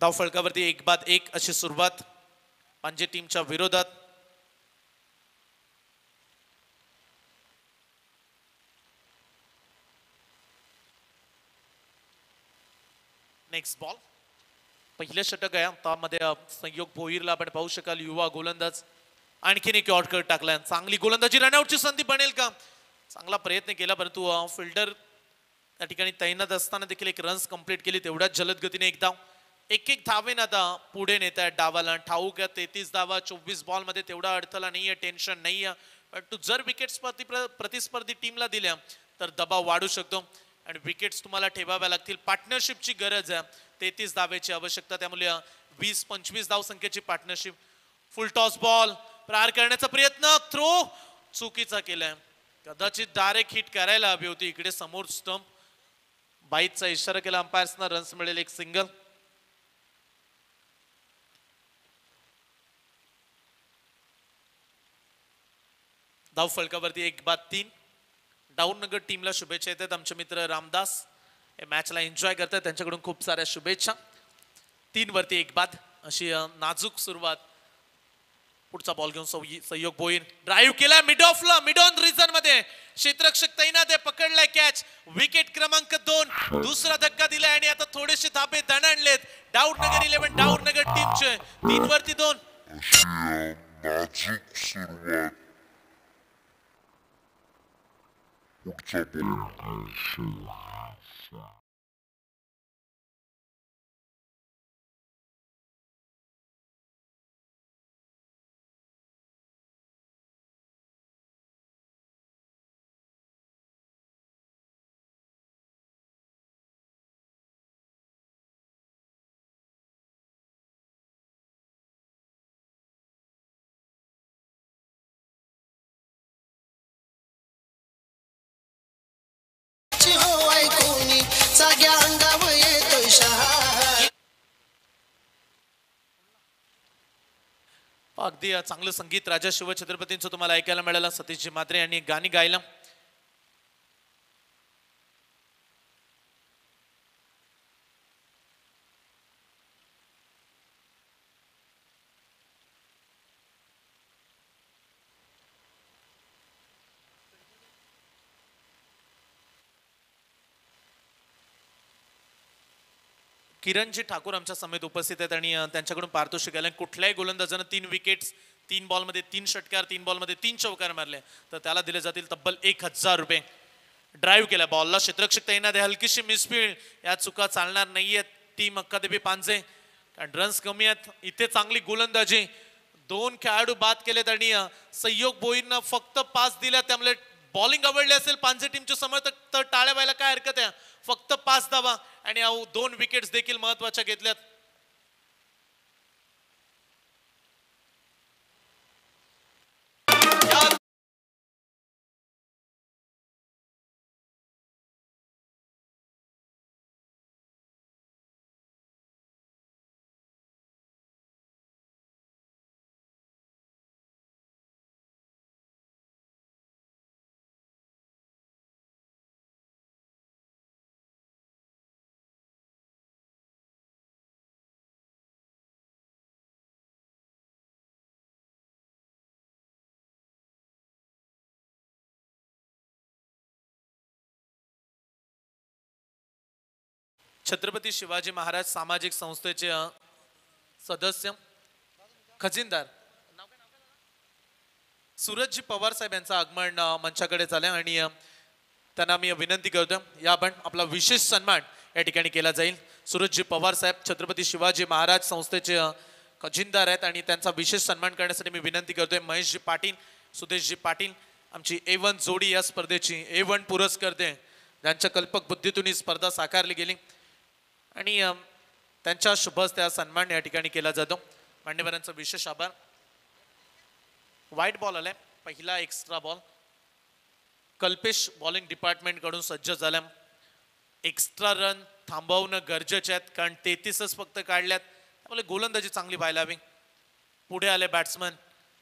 धावफलकावरती 1-1 अशी सुरुवात पांजे टीमच्या विरोधात. Next ball. पहिले षटक आहे. त्यामध्ये संयोग भोईरला आपण पाहू शकाल. युवा गोलंदाज. आणखीन एक यॉर्कर टाकलाय. चांगली गोलंदाजी. रनआउटची संधी बनेल का. चांगला प्रयत्न केला परंतु फिल्डर त्या ठिकाणी तैनात असताना देखील एक रन्स कंप्लीट केली. तेवढ्याच जलद गतीने एक धाव. एक धावेन आता पुढे नेत आहेत डावाला. ठाऊक 33 धावा 24 बॉल मध्ये. तेवढा अडथळा नाहीये. टेन्शन नाहीये. परंतु जर विकेट्स प्रतिस्पर्धी टीमला दिल्या तर दबाव वाढू शकतो आणि विकेट्स तुम्हाला ठेवाव्या लागतील. पार्टनरशिपची गरज आहे. 33 धावेची आवश्यकता. त्यामुळे 20-25 धाव संख्येची पार्टनरशिप. Full toss ball. प्रहार करण्याचा प्रयत्न. थ्रो चुकीचा केलाय. कदाचित डायरेक्ट हिट करायला हवी होती. इकडे समोर स्टंप. बाईटचा इशारा केला अंपायर्सना. रन्स मिळेल एक सिंगल. धाव फलकावरती 1-3. डाऊननगर टीमला शुभेच्छा येतात. आमचे मित्र रामदास हे मॅचला एन्जॉय करतात. त्यांच्याकडून खूप साऱ्या शुभेच्छा. 3 वरती 1 अशी नाजूक सुरुवात. पुढचा बॉल घेऊन संयोग भोईर. ड्राईव्ह केला मिड ऑफला. मिड ऑन रिझन मध्ये क्षेत्ररक्षक तैनात आहे. पकडलाय कॅच. विकेट क्रमांक 2. दुसरा धक्का दिलाय आणि आता थोडेसे धाबे दणाणलेत डाऊननगर 11 डाऊननगर टीमचे. 3 वरती 2. नाजूक सुरुवात. पुढचा हो ऐकू अगदी चांगलं संगीत राजा शिवछत्रपतींचं तुम्हाला ऐकायला मिळालं. सतीशजी म्हात्रे यांनी गाणी गायला. किरणजी ठाकूर आमच्या समेत उपस्थित आहेत आणि त्यांच्याकडून पारितोषिक आलं. कुठल्याही गोलंदाजानं 3 विकेट्स 3 बॉलमध्ये 3 षटकार 3 बॉलमध्ये 3 चौकार मारले तर त्याला दिले जातील तब्बल 1000 रुपये. ड्राईव्ह केला बॉलला क्षेत्ररक्षक तैनात आहे. हलकीशी मिसफील्ड, या चुका चालणार नाहीयेत टीम अक्कादेवी पांजे कारण रन्स कमी आहेत. इथे चांगली गोलंदाजी, 2 खेळाडू बाद केलेत आणि संयोग बोईंना फक्त 5 दिल्या. त्यामुळे बॉलिंग आवडली असेल पांजे टीमचे समर्थक तर टाळ्या व्हायला काय हरकत आहे. फक्त 5 धावा आणि 2 विकेट्स देखील महत्वाच्या घेतल्यात. छत्रपती शिवाजी महाराज सामाजिक संस्थेचे सदस्य खजिनदार सूरजजी पवार साहेब यांचं आगमन मंचाकडे झालं आणि त्यांना मी विनंती करतो या आपण आपला विशेष सन्मान या ठिकाणी केला जाईल. सूरजजी पवार साहेब छत्रपती शिवाजी महाराज संस्थेचे खजिनदार आहेत आणि त्यांचा विशेष सन्मान करण्यासाठी मी विनंती करतोय महेशजी पाटील, सुदेशजी पाटील आमची A1 जोडी या स्पर्धेची A1 पुरस्कर्ते ज्यांच्या कल्पक बुद्धीतून ही स्पर्धा साकारली गेली आणि त्यांच्या शुभ हस्ते हा सन्मान या ठिकाणी केला जातो. मान्यवरांचा विशेष आभार. व्हाईट बॉल आलाय, पहिला extra ball Kalpesh bowling department कडून सज्ज झाला. एक्स्ट्रा रन थांबवणं गरजेचे आहेत कारण 33च फक्त काढल्यात त्यामुळे गोलंदाजी चांगली व्हायला हवी. पुढे आले बॅट्समन,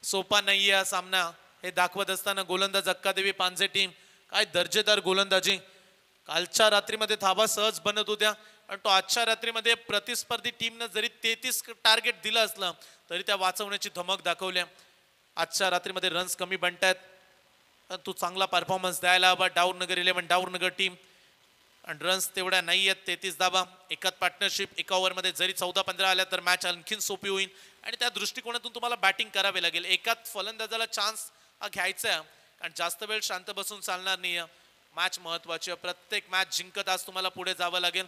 सोपा नाहीये हा सामना हे दाखवत असताना गोलंदाज अक्कादेवी पांजे टीम काय दर्जेदार गोलंदाजी. कालच्या रात्रीमध्ये धावा सहज बनत होत्या आणि तो आजच्या रात्रीमध्ये प्रतिस्पर्धी टीमनं जरी 33 टार्गेट दिलं असलं तरी त्या वाचवण्याची धमक दाखवल्या. आजच्या रात्रीमध्ये रन्स कमी बनतायत, तू चांगला परफॉर्मन्स द्यायला हवा. डाऊरनगर 11 डाऊरनगर टीम आणि रन्स तेवढ्या नाही आहेत. 33 धावा एकात पार्टनरशिप. एका ओव्हरमध्ये जरी 14-15 आल्या तर मॅच आणखीन सोपी होईल आणि त्या दृष्टिकोनातून तुम्हाला बॅटिंग करावी लागेल. एकात फलंदाजाला चान्स घ्यायचा आहे कारण जास्त वेळ शांत बसून चालणार नाही. मॅच महत्वाची आहे, प्रत्येक मॅच जिंकत आज तुम्हाला पुढे जावं लागेल.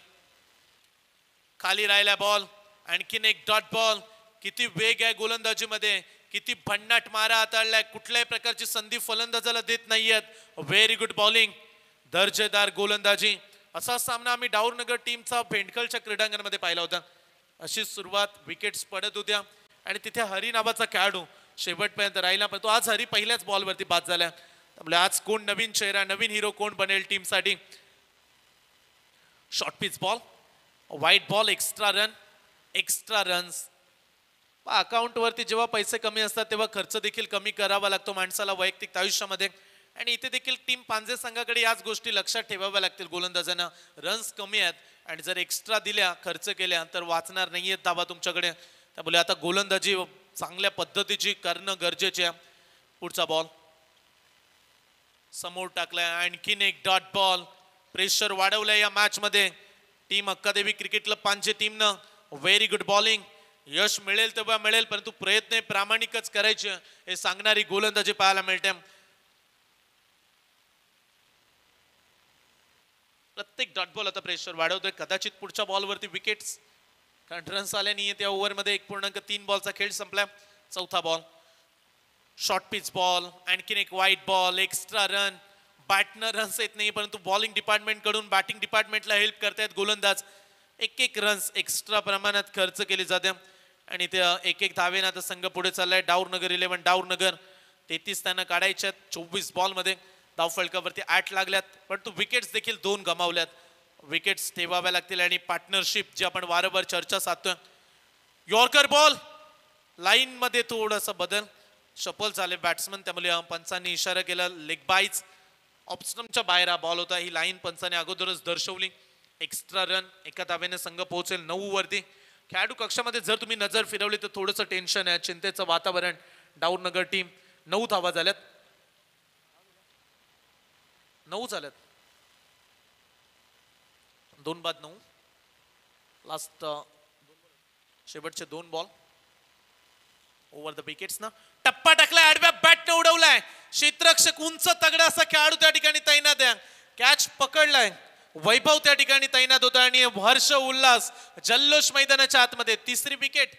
खाली राहिला बॉल, आणखीन एक डॉट बॉल. किती वेग आहे गोलंदाजीमध्ये, किती भन्नाट मारा हाताळलाय, कुठल्याही प्रकारची संधी फलंदाजाला देत नाहीयेत. व्हेरी गुड बॉलिंग, दर्जेदार गोलंदाजी. असा सामना आम्ही डाऊरनगर टीमचा भेंडकलच्या क्रीडांगणामध्ये पाहिला होता. अशी सुरुवात, विकेट्स पडत होत्या आणि तिथे हरी नावाचा खेळाडू शेवटपर्यंत राहिला पण तो आज हरी पहिल्याच बॉलवरती बाद झाला. त्यामुळे आज कोण नवीन चेहरा, नवीन हिरो कोण बनेल टीमसाठी. Short pitch ball, white ball, extra run, extra runs. अकाउंटवरती जेव्हा पैसे कमी असतात तेव्हा खर्च देखील कमी करावा लागतो माणसाला वैयक्तिक आयुष्यामध्ये आणि इथे देखील टीम पांजे संघाकडे याच गोष्टी लक्षात ठेवाव्या लागतील. गोलंदाजांना रन्स कमी आहेत आणि जर एक्स्ट्रा दिल्या, खर्च केल्या तर वाचणार नाहीयेत धावा तुमच्याकडे. त्यामुळे आता गोलंदाजी चांगल्या पद्धतीची करणं गरजेचे आहे. पुढचा बॉल समोर टाकलाय, आणखीन एक डॉट बॉल. प्रेशर वाढवलंय या मॅच मध्ये टीम अक्कादेवी क्रिकेट क्लब पांजे टीमनं. Very good bowling. यश मिळेल तेव्हा मिळेल परंतु प्रयत्न प्रामाणिकच करायचे हे सांगणारी गोलंदाजी पाहायला मिळते. प्रत्येक डॉट बॉल आता प्रेशर वाढवतोय. कदाचित पुढच्या बॉलवरती विकेट्स कारण रन्स आले नाहीये. त्या ओव्हरमध्ये 1.3 बॉलचा खेळ संपला. चौथा बॉल शॉर्ट पिच बॉल, आणखीन एक व्हाईट बॉल, एक्स्ट्रा रन. बॅटनं रन्स येत नाही परंतु बॉलिंग डिपार्टमेंट कडून बॅटिंग डिपार्टमेंटला हेल्प करतायत गोलंदाज. एक रन्स एक्स्ट्रा प्रमाणात खर्च केले जाते आणि ते एक धावेनं आता संघ पुढे चाललाय. डाऊरनगर 11 डाऊरनगर 33 त्यांना काढायच्यात. 24 बॉलमध्ये धावफलकावरती 8 लागल्यात परंतु विकेट्स देखील 2 गमावल्यात. विकेट्स ठेवाव्या लागतील आणि पार्टनरशिप जी आपण वारंवार चर्चा साधतोय. यॉर्कर बॉल लाईन मध्ये थोडासा बदल शफल झाले बॅट्समन, त्यामुळे पंचांनी इशारा केला लेग बाईज ऑप्शनच्या बाहेर हा बॉल होता. ही लाईन पंचाने अगोदरच दर्शवली. एक्स्ट्रा रन एका धावेने संघ पोहोचेल 9 वरती. खेळाडू कक्षामध्ये जर तुम्ही नजर फिरवली तर थोडंसं टेन्शन आहे, चिंतेचं वातावरण. डाऊननगर टीम 9 धावा झाल्यात, 9 झाल्यात, 2 बाद 9. लास्ट शेवटचे 2 बॉल ओव्हर द विकेट्स ना. टप्पा टाकलाय, आडव्या बॅटने उडवलाय. क्षेत्ररक्षक उंच तगडा असा खेळाडू त्या ठिकाणी तैनात आहे. कॅच पकडलाय, वैभव त्या ठिकाणी तैनात होता आणि हर्ष उल्हास जल्लोष मैदानाच्या आतमध्ये. 3री विकेट.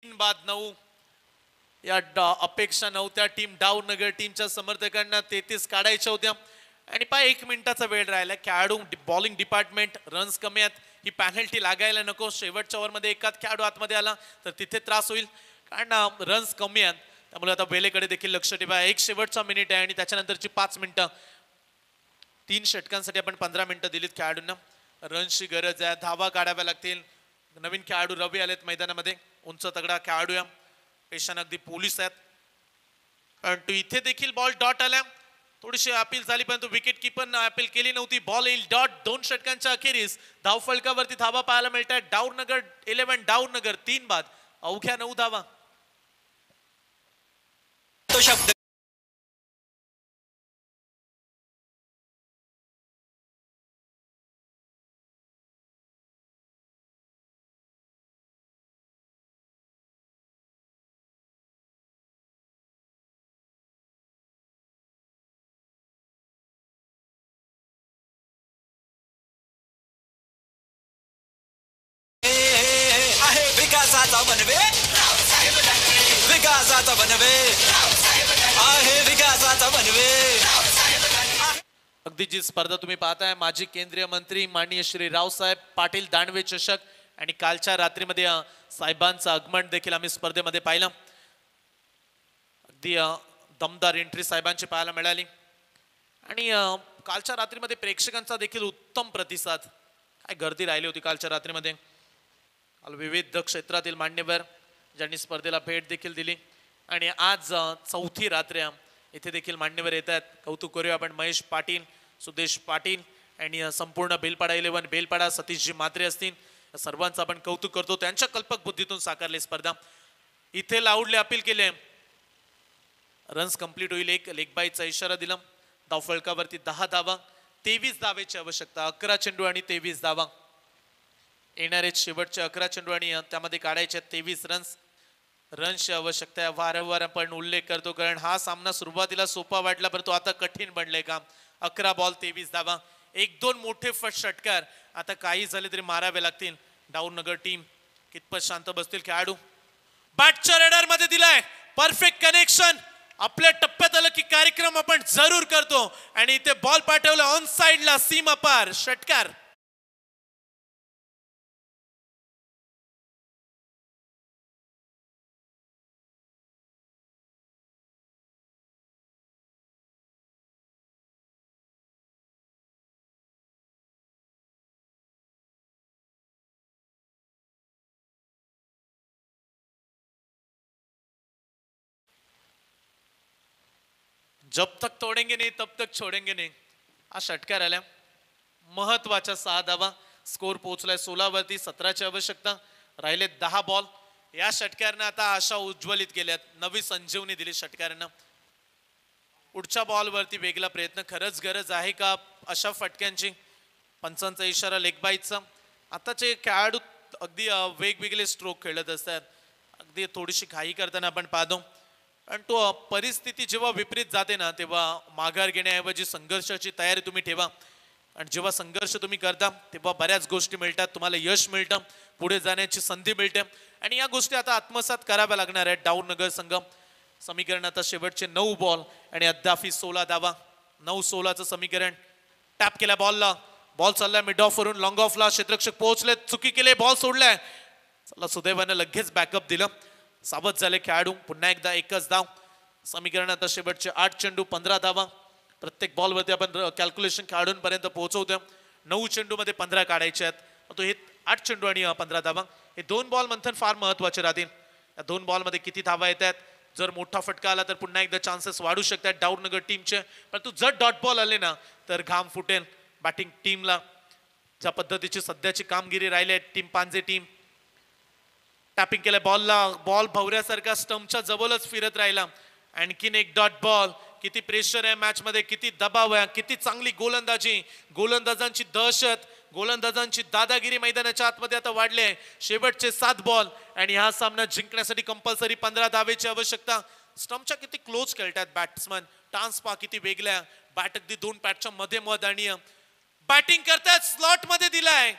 बाद 9. या अपेक्षा नव्हत्या टीम डाऊननगर टीमच्या समर्थकांना 33 काढायच्या होत्या आणि 1 मिनिटाचा वेळ राहिला. खेळाडू बॉलिंग डिपार्टमेंट रन्स कमी आहेत, ही पॅनल्टी लागायला नको. शेवटच्या ओव्हरमध्ये एकाच खेळाडू आतमध्ये आला तर तिथे त्रास होईल, कारण रन्स कमी आहेत. त्यामुळे आता वेळेकडे देखील लक्ष ठेवा. एक शेवटचा मिनिट आहे आणि त्याच्यानंतरची 5 मिनिटं. 3 षटकांसाठी आपण 15 मिनिटं दिलीत खेळाडूंना. रन्सची गरज आहे, धावा काढाव्या लागतील. नवीन खेळाडू रवी आलेत मैदानामध्ये, उंच तगडा खेळाडू या. पेशान अगदी पोलीस आहेत. परंतु इथे देखील बॉल डॉट आल्या. थोडीशी अपील झाली परंतु विकेट किपरनं अपील केली नव्हती. बॉल येईल डॉट. 2 षटकांच्या अखेरीस धावफलकावरती धावा पाहायला मिळतात. डाऊननगर 11, डाऊननगर 3 बाद, अवघ्या 9 धावा. तो शब्द विकासाचा बनवे, विकासाचा बनवे आहे, विकासाचा बनवे. अगदी जी स्पर्धा तुम्ही पाहताय, माजी केंद्रीय मंत्री माननीय श्री रावसाहेब पाटील दानवे चषक आणि कालच्या रात्रीमध्ये साहेबांचं आगमन देखील आम्ही स्पर्धेमध्ये पाहिलं. अगदी दमदार एंट्री साहेबांची पाहायला मिळाली आणि कालच्या रात्रीमध्ये प्रेक्षकांचा देखील उत्तम प्रतिसाद. काय गर्दी राहिली होती कालच्या रात्रीमध्ये. विविध क्षेत्रातील मान्यवर ज्यांनी स्पर्धेला भेट देखील दिली आणि आज 4थी रात्र इथे देखील मान्यवर येत आहेत. कौतुक करूया आपण महेश पाटील, सुदेश पाटील आणि संपूर्ण बेलपाडा 11, बेलपाडा सतीशजी म्हात्रे असतील, सर्वांचं आपण कौतुक करतो. त्यांच्या कल्पक बुद्धीतून साकारली स्पर्धा. इथे लाऊडले अपील केले, रन्स कंप्लीट होईल. एक लेग बाईचा इशारा दिला. धावफलकावरती 10 धावा, 23 धावेची आवश्यकता. 11 चेंडू आणि 23 धावा येणारे. शेवटचे 11 चेंडू आणि त्यामध्ये काढायचे 23 रन्स. रन्सची आवश्यकता आहे. वारंवार आपण उल्लेख करतो, कारण हा सामना सुरुवातीला सोपा वाटला परंतु आता कठीण बनले काम. 11 बॉल 23 धावा. 1-2 मोठे षटकार आता काही झाले तरी मारावे लागतील. डाऊननगर टीम कितपत शांत बसतील खेळाडू. बॅटच्या रेडर मध्ये दिलाय परफेक्ट कनेक्शन. आपल्या टप्प्यात आलं की कार्यक्रम आपण जरूर करतो आणि इथे बॉल पाठवला ऑन साइडला, सीमा पार षटकार. जब तक तोडेंगे नहीं तब तक छोडेंगे नहीं हा षटकार आल्या. महत्वाच्या 6 धावा. स्कोर पोहोचलाय 16 वरती. 17ची आवश्यकता. राहिले 10 बॉल. या षटकारानं आता आशा उज्ज्वलित केल्यात, नवी संजीवनी दिली षटकारांना. पुढच्या बॉलवरती वेगळा प्रयत्न. खरंच गरज आहे का अशा फटक्यांची? पंचांचा इशारा लेग बाईटचा. आताचे खेळाडू अगदी वेगवेगळे स्ट्रोक खेळत असतात. अगदी थोडीशी घाई करताना आपण पाहतो. आणि तो परिस्थिती जेव्हा विपरीत जाते ना तेव्हा माघार घेण्याऐवजी संघर्षाची तयारी तुम्ही ठेवा. आणि जेव्हा संघर्ष तुम्ही करता तेव्हा बऱ्याच गोष्टी मिळतात, तुम्हाला यश मिळतं, पुढे जाण्याची संधी मिळते. आणि या गोष्टी आता आत्मसात कराव्या लागणार आहेत डाऊननगर संघ. समीकरण आता शेवटचे 9 बॉल आणि अद्याप 16 धावा. 9-16चं समीकरण. टॅप केल्या बॉलला, बॉल चाललाय मिड ऑफ वरून लॉंग ऑफला, क्षेत्ररक्षक पोहोचले, चुकी केली, बॉल सोडलाय. चला सुदैवानं लगेच बॅकअप दिलं. सावध झाले खेळाडू. पुन्हा एकदा एकच धाव. समीकरण आता शेवटचे 8 चेंडू 15 धावा. प्रत्येक बॉलवरती आपण कॅल्क्युलेशन खेळाडूंपर्यंत पोहोचवतो. 9 चेंडूमध्ये 15 काढायचे आहेत. तो हे 8 चेंडू आणि 15 धावा. हे 2 बॉल मंथन फार महत्वाचे राहतील. या 2 बॉलमध्ये किती धावा येत आहेत. जर मोठा फटका आला तर पुन्हा एकदा चान्सेस वाढू शकतात डाऊननगर टीमचे. परंतु जर डॉट बॉल आले ना तर घाम फुटेल बॅटिंग टीमला. ज्या पद्धतीची सध्याची कामगिरी राहिली आहे टीम पांजे टीम. टॅपिंग केल्या बॉलला, बॉल भवऱ्यासारखा स्टंपच्या जवळच फिरत राहिला. आणखीन एक डॉट बॉल. किती प्रेशर आहे मॅच मध्ये, किती दबाव आहे, किती चांगली गोलंदाजी, गोलंदाजांची दहशत, गोलंदाजांची दादागिरी मैदानाच्या आतमध्ये आता वाढली आहे. शेवटचे 7 बॉल आणि हा सामना जिंकण्यासाठी कंपल्सरी 15 धावेची आवश्यकता. स्टंपच्या किती क्लोज खेळतात बॅट्समन. टान्स पा किती वेगळ्या, बॅट अगदी 2 पॅटच्या मध्ये मध आणि बॅटिंग करतात. स्लॉट मध्ये दिलाय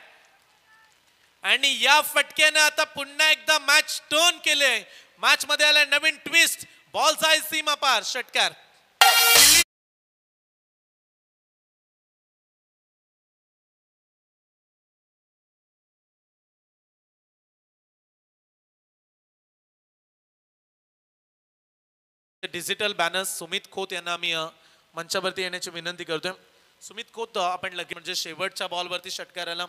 आणि या फटक्याने आता पुन्हा एकदा मॅच टर्न केले. मॅच मध्ये आलाय नवीन ट्विस्ट. बॉल जाय सीमा पार. षटकार. डिजिटल बॅनर्स सुमित खोत यांना आम्ही मंचावरती येण्याची विनंती करतोय. सुमित खोत आपण लगेच म्हणजे शेवटच्या बॉलवरती षटकाराला.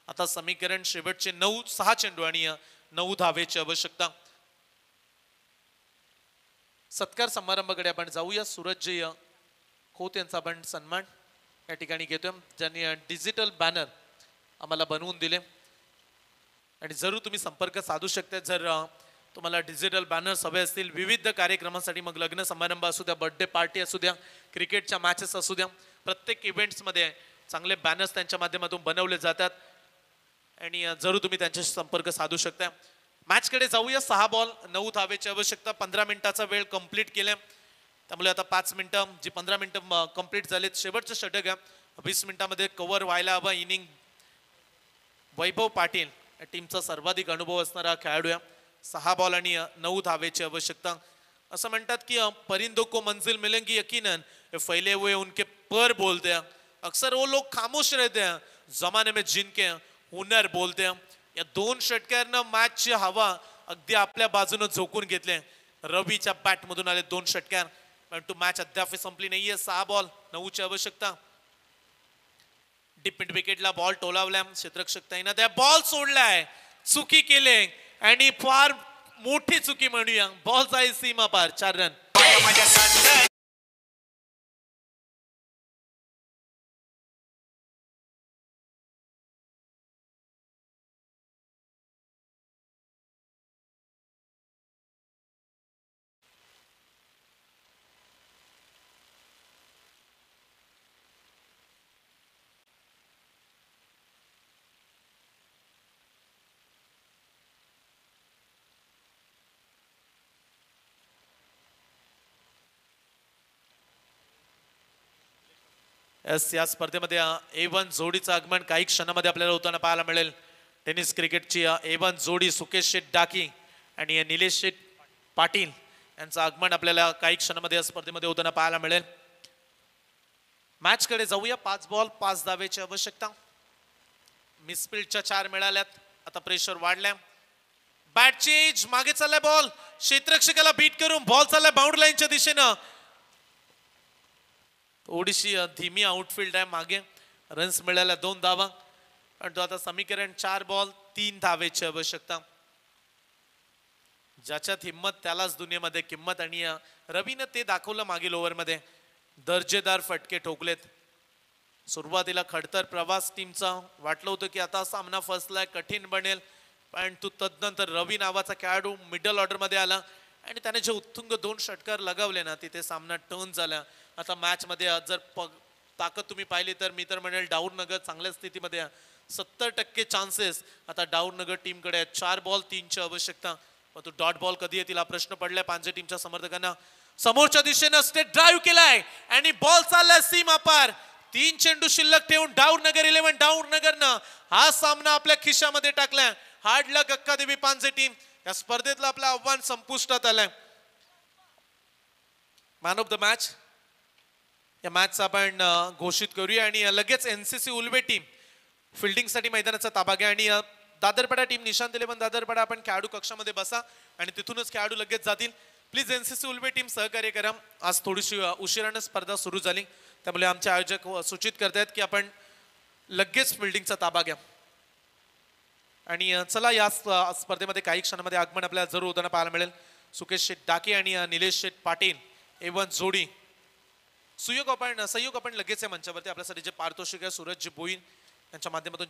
आता समीकरण शेवटचे 6 चेंडू आणि 9 धावेची आवश्यकता. सत्कार समारंभाकडे आपण जाऊया. सूरजजी खोत यांचा आपण सन्मान या ठिकाणी घेतोय, ज्यांनी डिजिटल बॅनर आम्हाला बनवून दिले. आणि जरूर तुम्ही संपर्क साधू शकता जर तुम्हाला डिजिटल बॅनर्स हवे असतील विविध कार्यक्रमासाठी. मग लग्न समारंभ असू द्या, बर्थडे पार्टी असू द्या, क्रिकेटच्या मॅचेस असू द्या, प्रत्येक इव्हेंट्समध्ये चांगले बॅनर्स त्यांच्या माध्यमातून बनवले जातात आणि जरूर तुम्ही त्यांच्याशी संपर्क साधू शकता. मॅचकडे जाऊया. 6 बॉल 9 धावेची आवश्यकता. 15 मिनिटाचा वेळ कंप्लीट केला. त्यामुळे आता 5 मिनिटं जी 15 मिनिटं कंप्लीट झालेत. शेवटचं षटक आहे 20 मिनिटांमध्ये कव्हर व्हायला हवं इनिंग. वैभव पाटील या टीमचा सर्वाधिक अनुभव असणारा खेळाडू आहे. 6 बॉल आणि 9 धावेची आवश्यकता. असं म्हणतात की परिंदों को मंजिल मिलेंगी यकीनन, फैले हुए उनके पर बोलते हैं, अक्सर वो लोग खामोश रहते हैं, जमाने में जिनके हुनर बोलते हैं. या 2 षटकारांना मॅचची हवा अगदी आपल्या बाजूने झोकून घेतले. रवीच्या बॅट मधून आले 2 षटकार. परंतु मॅच अद्याप संपली नाहीये. 6 बॉल 9ची आवश्यकता. डीप मिड विकेटला बॉल टोलावल्या. क्षेत्ररक्षक तैनात आहे. बॉल सोडलाय, चुकी केले आणि फार मोठी चुकी म्हणूया. बॉल जाईल सीमा पार. 4 रन. या स्पर्धेमध्ये A1 जोडीचं आगमन काही क्षणामध्ये आपल्याला होताना पाहायला मिळेल. टेनिस क्रिकेटची A1 जोडी सुकेश शेठ डाकी आणि निलेश शेठ पाटील यांचं आगमन आपल्याला काही क्षणामध्ये या स्पर्धेमध्ये होताना पाहायला मिळेल. मॅच कडे जाऊया. 5 बॉल 5 धावेची आवश्यकता. मिसफिल्डच्या 4 मिळाल्यात. आता प्रेशर वाढल्या. Bat change. मागे चाललाय बॉल. क्षेत्ररक्षकाला बीट करून बॉल चाललाय बाउंड्री लाईनच्या दिशेनं. थोडीशी धीमी आउटफील्ड आहे मागे. रन्स मिळाल्या 2 धावा. पण तो आता समीकरण 4 बॉल 3 धावेची आवश्यकता. ज्याच्यात हिम्मत त्यालाच दुनियेमध्ये किंमत. आणि रवीनं ते दाखवलं मागील ओव्हरमध्ये. दर्जेदार फटके ठोकलेत. सुरुवातीला खडतर प्रवास टीमचा. वाटलं होतं की आता सामना फसलाय, कठीण बनेल. पण तो तदनंतर रवी नावाचा खेळाडू मिडल ऑर्डर मध्ये आला आणि त्याने जे उत्तुंग 2 षटकार लगावले ना तिथे सामना टर्न झाला. आता मॅच मध्ये जर ताकद तुम्ही पाहिली तर मी तर म्हणेल डाऊन नगर चांगल्या स्थितीमध्ये. 70% चान्सेस आता डाऊन नगर टीम कडे आहेत. 4 बॉल 3ची आवश्यकता. तो डॉट बॉल कधी येतील हा प्रश्न पडलाय पांजे टीमच्या समर्थकांना. समोरच्या दिशेनं स्टेट ड्राईव्ह केलाय आणि बॉल चाललाय सीमा पार. 3 चेंडू शिल्लक ठेवून डाऊन नगर 11 डाऊन नगरनं हा सामना आपल्या खिशामध्ये टाकलाय. हार्ड लक अक्कादेवी पांजे टीम. या स्पर्धेतलं आपलं आव्हान संपुष्टात आलंय. मॅन ऑफ द मॅच या मॅचचा आपण घोषित करूया आणि लगेच एनसीसी उलवे टीम फिल्डिंगसाठी मैदानाचा ताबा घ्या आणि दादरपाडा टीम निशांत इलेव्हन दादरपाडा आपण खेळाडू कक्षामध्ये बसा आणि तिथूनच खेळाडू लगेच जातील. प्लीज एनसीसी उलवे टीम सहकार्य करा. आज थोडीशी उशिरानं स्पर्धा सुरू झाली त्यामुळे आमचे आयोजक सूचित करतायत की आपण लगेच फिल्डिंगचा ताबा घ्या. आणि चला या स्पर्धेमध्ये काही क्षणामध्ये आगमन आपल्याला जरूर होताना पाहायला मिळेल. सुकेश शेठ डाके आणि निलेश शेठ पाटील A1 जोडी संयोग आपण लगेच या मंचावरती आपल्यासाठी जे पारितोषिक आहे सूरजजी बोईन यांच्या माध्यमातून